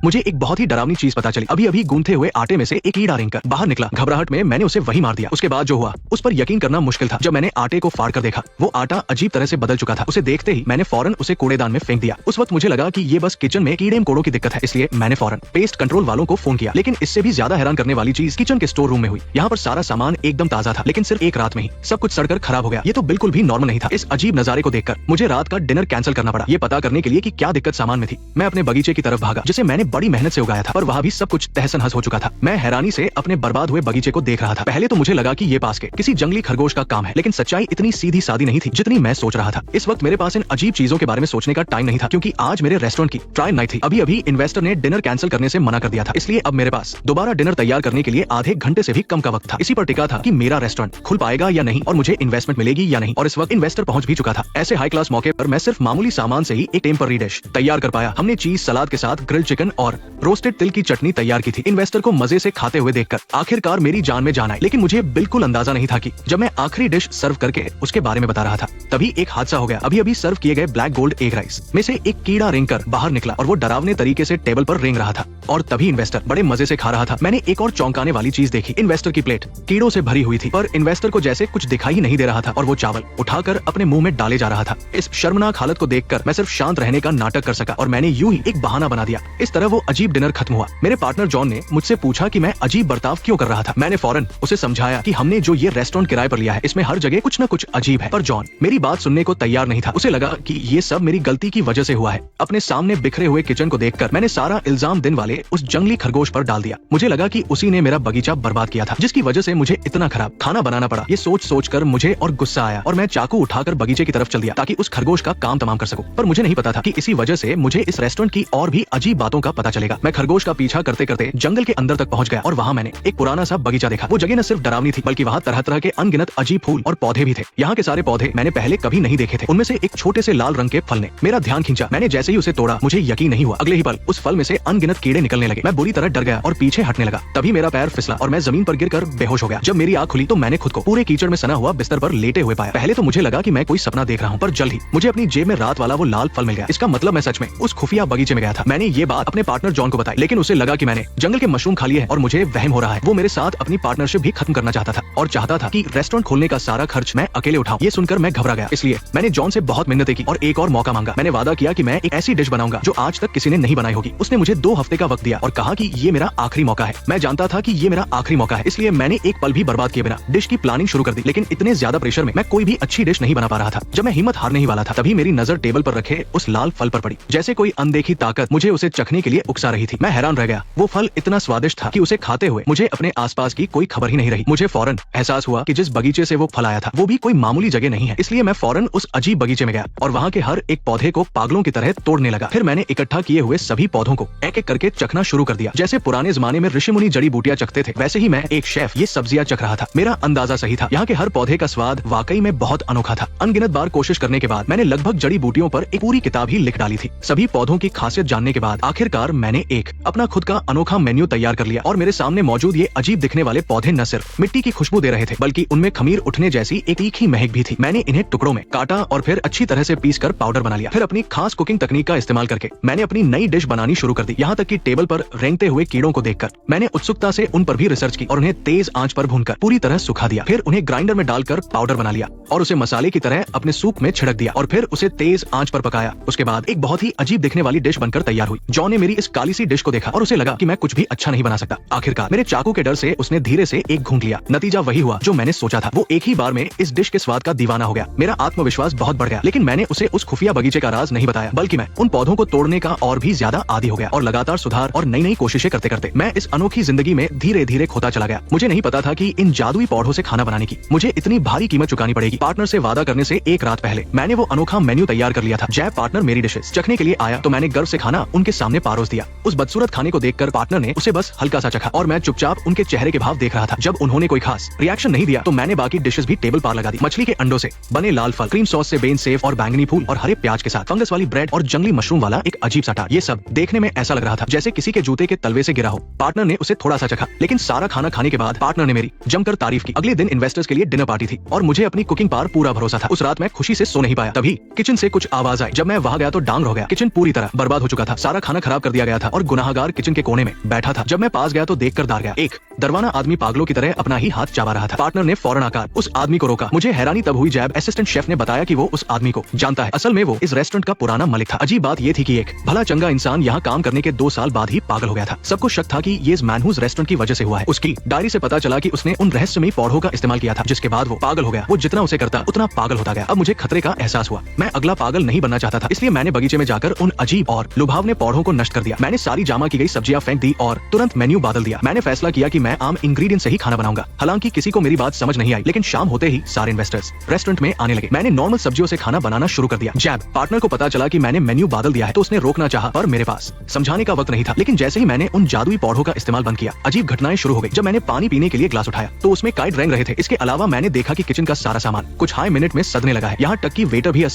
मुझे एक बहुत ही डरावनी चीज पता चली। अभी अभी गूंथे हुए आटे में से एक कीड़ा रेंगकर बाहर निकला। घबराहट में मैंने उसे वही मार दिया। उसके बाद जो हुआ उस पर यकीन करना मुश्किल था। जब मैंने आटे को फाड़ कर देखा, वो आटा अजीब तरह से बदल चुका था। उसे देखते ही मैंने फौरन उसे कूड़ेदान में फेंक दिया। उस वक्त मुझे लगा कि ये बस किचन में कीड़े मकोड़ों की दिक्कत है, इसलिए मैंने फौरन पेस्ट कंट्रोल वालों को फोन किया। लेकिन इससे भी ज्यादा हैरान करने वाली चीज किचन के स्टोर रूम में हुई। यहाँ पर सारा सामान एकदम ताजा था, लेकिन सिर्फ एक रात में ही सब कुछ सड़कर खराब हो गया। ये तो बिल्कुल भी नॉर्मल नहीं था। इस अजीब नजारे को देखकर मुझे रात का डिनर कैंसिल करना पड़ा, ये पता करने के लिए कि क्या दिक्कत सामान में थी। मैं अपने बगीचे की तरफ भागा, जिसे मैंने बड़ी मेहनत से उगाया था, पर वहाँ भी सब कुछ तहस-नहस हो चुका था। मैं हैरानी से अपने बर्बाद हुए बगीचे को देख रहा था। पहले तो मुझे लगा कि ये पास के किसी जंगली खरगोश का काम है, लेकिन सच्चाई इतनी सीधी सादी नहीं थी जितनी मैं सोच रहा था। इस वक्त मेरे पास इन अजीब चीजों के बारे में सोचने का टाइम नहीं था, क्योंकि आज मेरे रेस्टोरेंट की ट्रायल नाइट थी। अभी अभी इन्वेस्टर ने डिनर कैंसिल करने से मना कर दिया था, इसलिए अब मेरे पास दोबारा डिनर तैयार करने के लिए आधे घंटे से भी कम का वक्त था। इसी पर टिका था कि मेरा रेस्टोरेंट खुल पाएगा या नहीं और मुझे इन्वेस्टमेंट मिलेगी या नहीं। और इस वक्त इन्वेस्टर पहुंच भी चुका था। ऐसे हाई क्लास मौके पर मैं सिर्फ मामूली सामान से ही एक टेम्पररी डिश तैयार कर पाया। हमने चीज सलाद के साथ ग्रिल्ड चिकन और रोस्टेड तिल की चटनी तैयार की थी। इन्वेस्टर को मजे से खाते हुए देखकर आखिरकार मेरी जान में जान आई। लेकिन मुझे बिल्कुल अंदाजा नहीं था कि जब मैं आखिरी डिश सर्व करके उसके बारे में बता रहा था, तभी एक हादसा हो गया। अभी अभी सर्व किए गए ब्लैक गोल्ड एग राइस में से एक कीड़ा रेंगकर बाहर निकला और वो डरावने तरीके से टेबल पर रेंग रहा था। और तभी इन्वेस्टर बड़े मजे से खा रहा था। मैंने एक और चौंकाने वाली चीज देखी। इन्वेस्टर की प्लेट कीड़ों से भरी हुई थी, पर इन्वेस्टर को जैसे कुछ दिखाई नहीं दे रहा था और वो चावल उठाकर अपने मुंह में डाले जा रहा था। इस शर्मनाक हालत को देखकर मैं सिर्फ शांत रहने का नाटक कर सका और मैंने यूं ही एक बहाना बना दिया। इस तरह वो अजीब डिनर खत्म हुआ। मेरे पार्टनर जॉन ने मुझसे पूछा कि मैं अजीब बर्ताव क्यों कर रहा था। मैंने फौरन उसे समझाया कि हमने जो ये रेस्टोरेंट किराए पर लिया है, इसमें हर जगह कुछ न कुछ अजीब है। पर जॉन मेरी बात सुनने को तैयार नहीं था। उसे लगा कि ये सब मेरी गलती की वजह से हुआ है। अपने सामने बिखरे हुए किचन को देखकर मैंने सारा इल्जाम दिन वाले उस जंगली खरगोश पर डाल दिया। मुझे लगा कि उसी ने मेरा बगीचा बर्बाद किया था, जिसकी वजह से मुझे इतना खराब खाना बनाना पड़ा। ये सोच कर मुझे और गुस्सा आया और मैं चाकू उठाकर बगीचे की तरफ चल दिया ताकि उस खरगोश का काम तमाम कर सकूं। पर मुझे नहीं पता था कि इसी वजह से मुझे इस रेस्टोरेंट की और भी अजीब बातों का पता चलेगा। मैं खरगोश का पीछा करते करते जंगल के अंदर तक पहुंच गया और वहाँ मैंने एक पुराना सा बगीचा देखा। वो जगह न सिर्फ डरावनी थी, बल्कि वहाँ तरह तरह के अनगिनत अजीब फूल और पौधे भी थे। यहाँ के सारे पौधे मैंने पहले कभी नहीं देखे थे। उनमें से एक छोटे से लाल रंग के फल ने मेरा ध्यान खींचा। मैंने जैसे ही उसे तोड़ा, मुझे यकीन नहीं हुआ। अगले ही पल उस फल में से अनगिनत कीड़े निकलने लगे। मैं बुरी तरह डर गया और पीछे हटने लगा। तभी मेरा पैर फिसला और मैं जमीन पर गिरकर बेहोश हो गया। जब मेरी आंख खुली तो मैंने खुद को पूरे कीचड़ में सना हुआ बिस्तर पर लेटे हुए पाया। पहले तो मुझे लगा कि मैं कोई सपना देख रहा हूँ, पर जल्द ही मुझे अपनी जेब में रात वाला वो लाल फल मिल गया। इसका मतलब मैं सच में उस खुफिया बगीचे में गया था। मैंने ये बात अपने पार्टनर जॉन को बताई, लेकिन उसे लगा कि मैंने जंगल के मशरूम खा लिए हैं और मुझे वहम हो रहा है। वो मेरे साथ अपनी पार्टनरशिप भी खत्म करना चाहता था और चाहता था कि रेस्टोरेंट खोलने का सारा खर्च मैं अकेले उठाऊं। ये सुनकर मैं घबरा गया। इसलिए मैंने जॉन से बहुत मिन्नतें की और एक और मौका मांगा। मैंने वादा किया कि मैं एक ऐसी डिश बनाऊंगा जो आज तक किसी ने नहीं बनाई होगी। उसने मुझे 2 हफ्ते का वक्त दिया और कहा कि ये मेरा आखिरी मौका है। मैं जानता था कि ये मेरा आखिरी मौका है, इसलिए मैंने एक पल भी बर्बाद किए बिना डिश की प्लानिंग शुरू कर दी। लेकिन इतने ज्यादा प्रेशर में मैं कोई भी अच्छी डिश नहीं बना पा रहा था। जब मैं हिम्मत हारने ही वाला था, तभी मेरी नजर टेबल पर रखे उस लाल फल पर पड़ी। जैसे कोई अनदेखी ताकत मुझे उसे चखने के लिए उकसा रही थी। मैं हैरान रह गया। वो फल इतना स्वादिष्ट था कि उसे खाते हुए मुझे अपने आसपास की कोई खबर ही नहीं रही। मुझे फौरन एहसास हुआ कि जिस बगीचे से वो फल आया था वो भी कोई मामूली जगह नहीं है। इसलिए मैं फौरन उस अजीब बगीचे में गया और वहाँ के हर एक पौधे को पागलों की तरह तोड़ने लगा। फिर मैंने इकट्ठा किए हुए सभी पौधों को एक एक करके चखना शुरू कर दिया। जैसे पुराने जमाने में ऋषि मुनि जड़ी बूटियां चखते थे, वैसे ही मैं एक शेफ ये सब्जियां चख रहा था। मेरा अंदाजा सही था। यहाँ के हर पौधे का स्वाद वाकई में बहुत अनोखा था। अनगिनत बार कोशिश करने के बाद मैंने लगभग जड़ी बूटियों पर एक पूरी किताब ही लिख डाली थी। सभी पौधों की खासियत जानने के बाद आखिरकार मैंने एक अपना खुद का अनोखा मेन्यू तैयार कर लिया और मेरे सामने मौजूद ये अजीब दिखने वाले पौधे न सिर्फ मिट्टी की खुशबू दे रहे थे, बल्कि उनमें खमीर उठने जैसी एक तीखी महक भी थी। मैंने इन्हें टुकड़ों में काटा और फिर अच्छी तरह से पीस कर पाउडर बना लिया। फिर अपनी खास कुकिंग तकनीक का इस्तेमाल करके मैंने अपनी नई डिश बनानी शुरू कर दी। यहाँ तक कि टेबल पर रेंगते हुए कीड़ों को देखकर मैंने उत्सुकता से उन पर भी रिसर्च की और उन्हें तेज आंच पर भूनकर पूरी तरह सुखा दिया। फिर उन्हें ग्राइंडर में डालकर पाउडर बना लिया और उसे मसाले की तरह अपने सूप में छिड़क दिया और फिर उसे तेज आंच पर पकाया। उसके बाद एक बहुत ही अजीब दिखने वाली डिश बनकर तैयार हुई। जॉन ने मेरी इस काली सी डिश को देखा और उसे लगा कि मैं कुछ भी अच्छा नहीं बना सकता। आखिरकार मेरे चाकू के डर से उसने धीरे से एक घूंट लिया। नतीजा वही हुआ जो मैंने सोचा था। वो एक ही बार में इस डिश के स्वाद का दीवाना हो गया। मेरा आत्मविश्वास बहुत बढ़ गया, लेकिन मैंने उसे उस खुफिया बगीचे का राज नहीं बताया, बल्कि मैं उन पौधों को तोड़ने का और भी ज्यादा आदी हो गया और लगातार सुधार और नई नई कोशिशें करते करते मैं इस अनोखी जिंदगी में धीरे धीरे खोता चला गया। मुझे नहीं पता था कि इन जादुई पौधों से खाना बनाने की मुझे इतनी भारी कीमत चुकानी पड़ेगी। पार्टनर से वादा करने से एक रात पहले मैंने वो अनोखा मेन्यू तैयार कर लिया था। जब पार्टनर मेरी डिशेस चखने के लिए आया तो मैंने गर्व से खाना उनके सामने पारोस दिया। उस बदसूरत खाने को देखकर पार्टनर ने उसे बस हल्का सा चखा और मैं चुपचाप उनके चेहरे के भाव देख रहा था। जब उन्होंने कोई खास रिएक्शन नहीं दिया तो मैंने बाकी डिशेस भी टेबल पार लगा दी। मछली के अंडों से बने लाल फल, क्रीम सॉस से बेन सेफ और बैंगनी फूल और हरे प्याज के साथ फंगस वाली ब्रेड और जंगली मशरूम वाला एक अजीब सा टाट। ये सब देखने में ऐसा लग रहा था जैसे किसी के जूते के तलवे से गिरा हो। पार्टनर ने उसे थोड़ा सा चखा, लेकिन सारा खाना खाने के बाद पार्टनर ने मेरी जमकर तारीफ की। अगले दिन इन्वेस्टर्स के लिए डिनर पार्टी थी और मुझे अपनी कुकिंग पर पूरा भरोसा था। उस रात मैं खुशी से सो नहीं पाया। तभी किचन से कुछ आवाज आई। जब मैं वहाँ गया तो डांग रह गया। किचन पूरी तरह बर्बाद हो चुका था। सारा खाना खराब कर कर दिया गया था और गुनाहगार किचन के कोने में बैठा था। जब मैं पास गया तो देखकर डर गया। एक दरवाना आदमी पागलों की तरह अपना ही हाथ चाबा रहा था। पार्टनर ने फौरन आकर उस आदमी को रोका। मुझे हैरानी तब हुई जब असिस्टेंट शेफ ने बताया कि वो उस आदमी को जानता है। असल में वो इस रेस्टोरेंट का पुराना मालिक था। अजीब बात ये थी कि एक भला चंगा इंसान यहाँ काम करने के 2 साल बाद ही पागल हो गया था। सबको शक था कि ये इस मैनहूज रेस्टोरेंट की वजह से हुआ है। उसकी डायरी से पता चला कि उसने उन रहस्यमयी पौधों का इस्तेमाल किया था, जिसके बाद वो पागल हो गया। वो जितना उसे करता उतना पागल होता गया। अब मुझे खतरे का एहसास हुआ। मैं अगला पागल नहीं बनना चाहता था, इसलिए मैंने बगीचे में जाकर उन अजीब और लुभावने पौधों को नष्ट कर दिया। मैंने सारी जमा की गई सब्जियां फेंक दी और तुरंत मेन्यू बदल दिया। मैंने फैसला किया कि मैं आम इंग्रेडिएंट से ही खाना बनाऊंगा। हालांकि किसी को मेरी बात समझ नहीं आई, लेकिन शाम होते ही सारे इन्वेस्टर्स रेस्टोरेंट में आने लगे। मैंने नॉर्मल सब्जियों से खाना बनाना शुरू कर दिया। जब पार्टनर को पता चला कि मैंने मेन्यू बदल दिया है तो उसने रोकना चाहा, पर मेरे पास समझाने का वक्त नहीं था। लेकिन जैसे ही मैंने उन जादुई पौधों का इस्तेमाल बंद किया, अजीब घटनाएं शुरू हो गई। जब मैंने पानी पीने के लिए ग्लास उठाया तो उसमें काइट रेंग रहे थे। इसके अलावा मैंने देखा कि किचन का सारा सामान कुछ हाई मिनट में सड़ने लगा है। यहाँ तक कि वेटर भी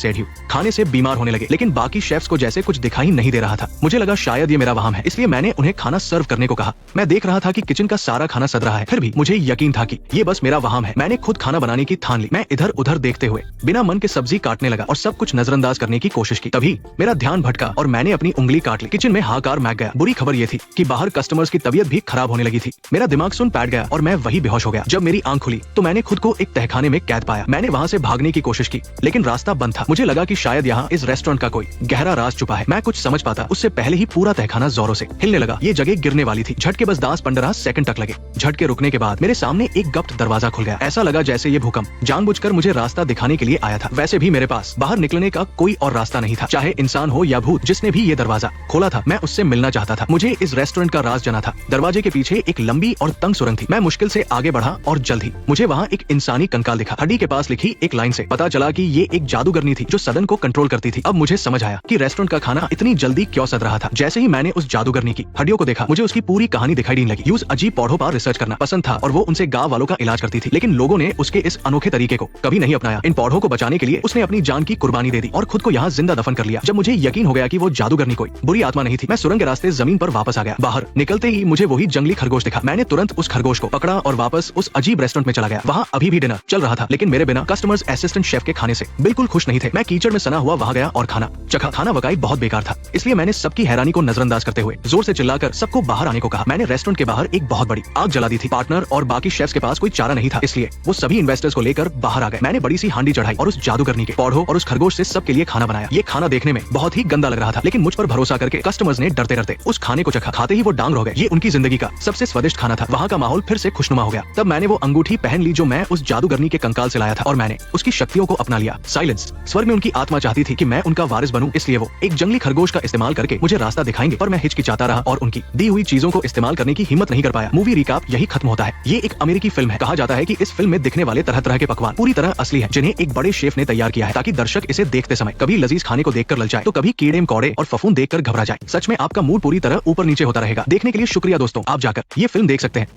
खाने से बीमार होने लगे। लेकिन बाकी शेफ्स को जैसे कुछ दिखाई नहीं दे रहा था। मुझे लगा शायद ये मेरा वहम है, इसलिए मैंने उन्हें खाना सर्व करने को कहा। मैं देख रहा था कि किचन का सारा खाना सड़ रहा है, फिर भी मुझे यकीन था कि ये बस मेरा वहम है। मैंने खुद खाना बनाने की ठान ली। मैं इधर उधर देखते हुए बिना मन के सब्जी काटने लगा और सब कुछ नजरअंदाज करने की कोशिश की। तभी मेरा ध्यान भटका और मैंने अपनी उंगली काट ली। किचन में हाहाकार मच गया। बुरी खबर ये थी कि बाहर कस्टमर्स की तबीयत भी खराब होने लगी थी। मेरा दिमाग सुन बैठ गया और मैं वही बेहोश हो गया। जब मेरी आंख खुली तो मैंने खुद को एक तहखाने में कैद पाया। मैंने वहाँ से भागने की कोशिश की, लेकिन रास्ता बंद था। मुझे लगा कि शायद यहाँ इस रेस्टोरेंट का कोई गहरा राज छुपा है। मैं कुछ समझ पाता उससे पहले ही पूरा तहखाना जोरों से हिलने लगा। ये जगह गिरने वाली थी। झटके बस 10-15 सेकंड तक लगे। झटके रुकने के बाद मेरे सामने एक गप्त दरवाजा खुल गया। ऐसा लगा जैसे ये भूकंप जानबूझकर मुझे रास्ता दिखाने के लिए आया था। वैसे भी मेरे पास बाहर निकलने का कोई और रास्ता नहीं था। चाहे इंसान हो या भूत, जिसने भी ये दरवाजा खोला था, मैं उससे मिलना चाहता था। मुझे इस रेस्टोरेंट का राज जाना था। दरवाजे के पीछे एक लंबी और तंग सुरंग थी। मैं मुश्किल से आगे बढ़ा और जल्द ही मुझे वहाँ एक इंसानी कंकाल दिखा। हड्डी के पास लिखी एक लाइन से पता चला कि ये एक जादूगरनी थी जो सदन को कंट्रोल करती थी। अब मुझे समझ आया कि रेस्टोरेंट का खाना इतनी जल्दी क्यों सड़ रहा था। जैसे ही मैंने उस जादूगरनी की हड्डियों को देखा, मुझे उसकी पूरी कहानी दिखाई देने लगी। यूज अजीब पौधों पर रिसर्च करना पसंद था और वो उनसे गांव वालों का इलाज करती थी, लेकिन लोगों ने उसके इस अनोखे तरीके को कभी नहीं अपनाया। इन पौधों को बचाने के लिए उसने अपनी जान की कुर्बानी दे दी और खुद को यहाँ जिंदा दफन कर लिया। जब मुझे यकीन हो गया कि वो जादूगरनी कोई बुरी आत्मा नहीं थी, मैं सुरंग के रास्ते जमीन पर वापस आ गया। बाहर निकलते ही मुझे वही जंगली खरगोश दिखा। मैंने तुरंत उस खरगोश को पकड़ा और वापस उस अजीब रेस्टोरेंट में चला गया। वहाँ अभी भी डिनर चल रहा था, लेकिन मेरे बिना कस्टमर्स असिस्टेंट शेफ के खाने से बिल्कुल खुश नहीं थे। मैं कीचड़ में सना हुआ वहाँ गया और खाना चखा। खाना वाकई बहुत बेकार था, इसलिए मैंने सबकी हैरानी को नजरअंदाज करते हुए जोर से चिल्लाकर सबको बाहर आने को कहा। मैंने रेस्टोरेंट के बाहर एक बहुत बड़ी आग जला दी थी। पार्टनर और बाकी शेफ्स के पास कोई चारा नहीं था, इसलिए वो सभी इन्वेस्टर्स को लेकर बाहर आ गए। मैंने बड़ी सी हांडी चढ़ाई और उस जादूगरनी के पौधों और उस खरगोश से सबके लिए खाना बनाया। ये खाना देखने में बहुत ही गंदा लग रहा था, लेकिन मुझ पर भरोसा करके कस्टमर्स ने डरते डरते उस खाने को चखा। खाते ही वो डांग रह गए। ये उनकी जिंदगी का सबसे स्वादिष्ट खाना था। वहाँ का माहौल फिर से खुशनुमा हो गया। तब मैंने वो अंगूठी पहन ली जो मैं उस जादूगरनी के कंकाल से लाया था और मैंने उसकी शक्तियों को अपना लिया। साइलेंस। स्वर्ग में उनकी आत्मा चाहती थी कि मैं उनका वारिस बनूं, इसलिए वो एक जंगली खरगोश का इस्तेमाल करके मुझे रास्ता दिखाएंगे, पर मैं हिचकिचाता रहा और उनकी दी हुई चीजों को इस्तेमाल करने की हिम्मत नहीं कर पाया। मूवी रिकाप यही खत्म होता है। ये एक अमेरिकी फिल्म है। कहा जाता है कि इस फिल्म में दिखने वाले तरह तरह के पकवान पूरी तरह असली है, जिन्हें एक बड़े शेफ ने तैयार किया है ताकि दर्शक इसे देखते समय कभी लजीज खाने को देखकर ललचाए तो कभी कीड़े मकोड़े और फफूंद देखकर घबरा जाए। सच में आपका मूड पूरी तरह ऊपर नीचे होता रहेगा। देखने के लिए शुक्रिया दोस्तों। आप जाकर ये फिल्म देख सकते हैं।